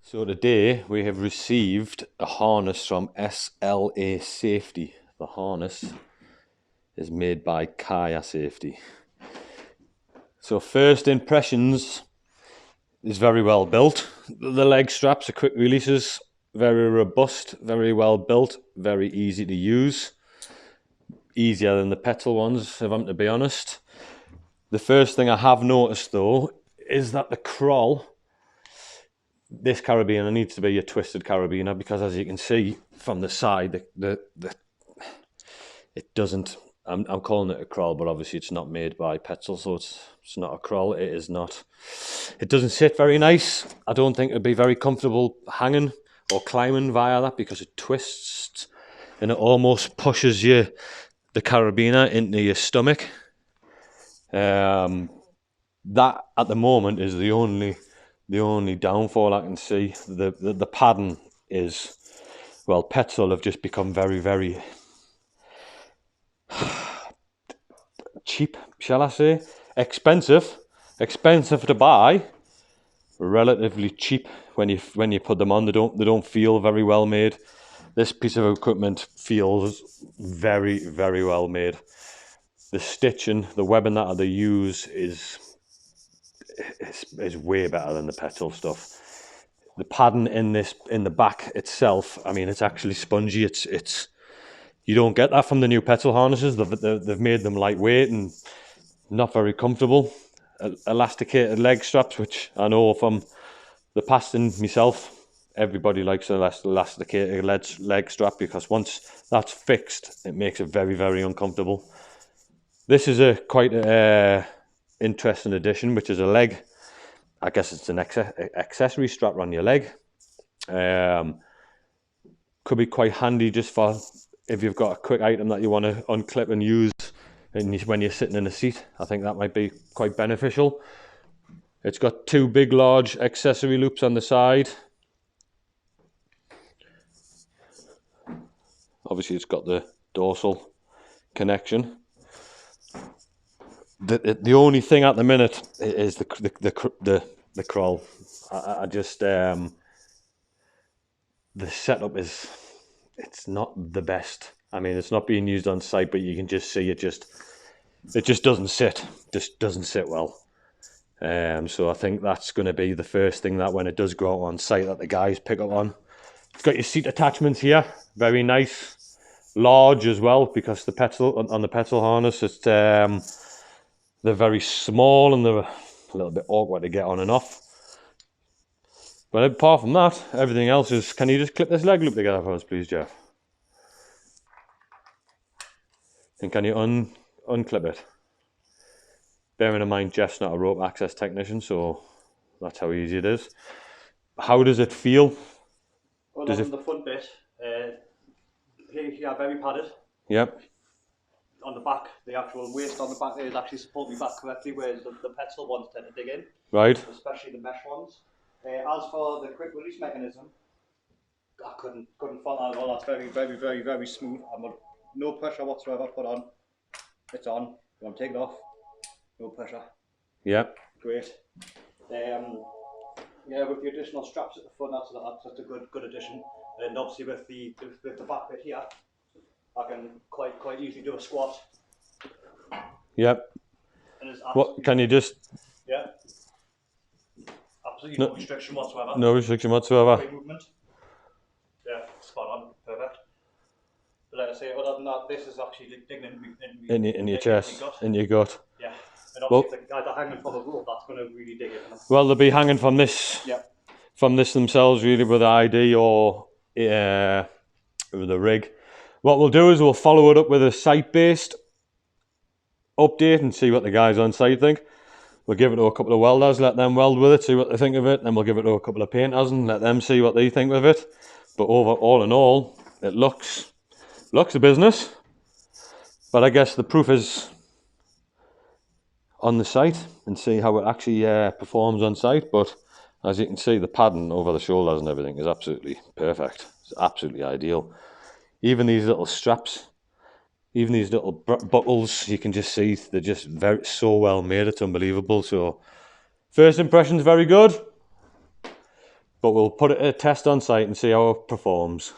So today we have received a harness from SLA Safety. The harness is made by Kaya Safety. So first impressions is very well built. The leg straps are quick releases, very robust, very well built, very easy to use. Easier than the Petzl ones, if I'm to be honest. The first thing I have noticed though is that the Kroll, this carabiner needs to be a twisted carabiner, because as you can see from the side, it doesn't. I'm calling it a Kroll, but obviously it's not made by Petzl, so it's not a Kroll. It is not. It doesn't sit very nice. I don't think it'd be very comfortable hanging or climbing via that, because it twists and it almost pushes the carabiner into your stomach. That at the moment is the only downfall I can see. The padding is, well, Petzl have just become very, very cheap, shall I say? Expensive to buy, relatively cheap when you put them on. They don't feel very well made. This piece of equipment feels very, very well made. The stitching, the webbing that they use is way better than the Petzl stuff. The padding in the back itself, I mean, it's actually spongy. It's you don't get that from the new Petzl harnesses. They've made them lightweight and not very comfortable. Elasticated leg straps, which I know from the past in myself, everybody likes an elasticated leg strap, because once that's fixed, it makes it very, very uncomfortable. This is quite a interesting addition, which is a leg. I guess it's an accessory strap on your leg. Could be quite handy just for if you've got a quick item that you want to unclip and use when you're sitting in a seat. I think that might be quite beneficial. It's got two big, large accessory loops on the side. Obviously, it's got the dorsal connection. The only thing at the minute is the Kroll. I just the setup it's not the best. I mean, it's not being used on site, but you can just see it just doesn't sit. Just doesn't sit well. So I think that's going to be the first thing that when it does go out on site, that the guys pick up on. It's got your seat attachments here, very nice, large as well, because the Petzl on the Petzl harness, it's they're very small and they're a little bit awkward to get on and off. But apart from that, everything else is. Can you just clip this leg loop together for us, please, Jeff? And can you unclip it? Bearing in mind, Jeff's not a rope access technician, so that's how easy it is. How does it feel? Well, on the front bit, here very padded. Yep. On the back, the actual waist on the back there is actually supporting me back correctly, whereas the Petzl ones tend to dig in. Right. Especially the mesh ones. As for the quick release mechanism, I couldn't fault that at all. That's very, very, very, very smooth. No pressure whatsoever put on. It's on. You want to take it off? No pressure. Yep. Great. Yeah, with the additional straps at the front, that's a good addition. And obviously with the back bit here, I can quite easily do a squat. Yep. What can you just? Yeah. Absolutely no restriction whatsoever. No restriction whatsoever. Great movement. Yeah, spot on, perfect. But like I say, other than that, this is actually digging in your chest, in your gut. Yeah. And obviously, if the guys are hanging from a rope, that's going to really dig in. Well, they'll be hanging from this. Yeah. From this themselves, really, with the ID or with the rig. What we'll do is we'll follow it up with a site-based update and see what the guys on site think. We'll give it to a couple of welders, let them weld with it, see what they think of it. Then we'll give it to a couple of painters and let them see what they think of it. But all in all, it looks a business. But I guess the proof is on the site and see how it actually performs on site. But as you can see, the padding over the shoulders and everything is absolutely perfect. It's absolutely ideal. Even these little straps, even these little buckles, you can just see they're just so well made. It's unbelievable. So first impressions very good, but we'll put it to a test on site and see how it performs.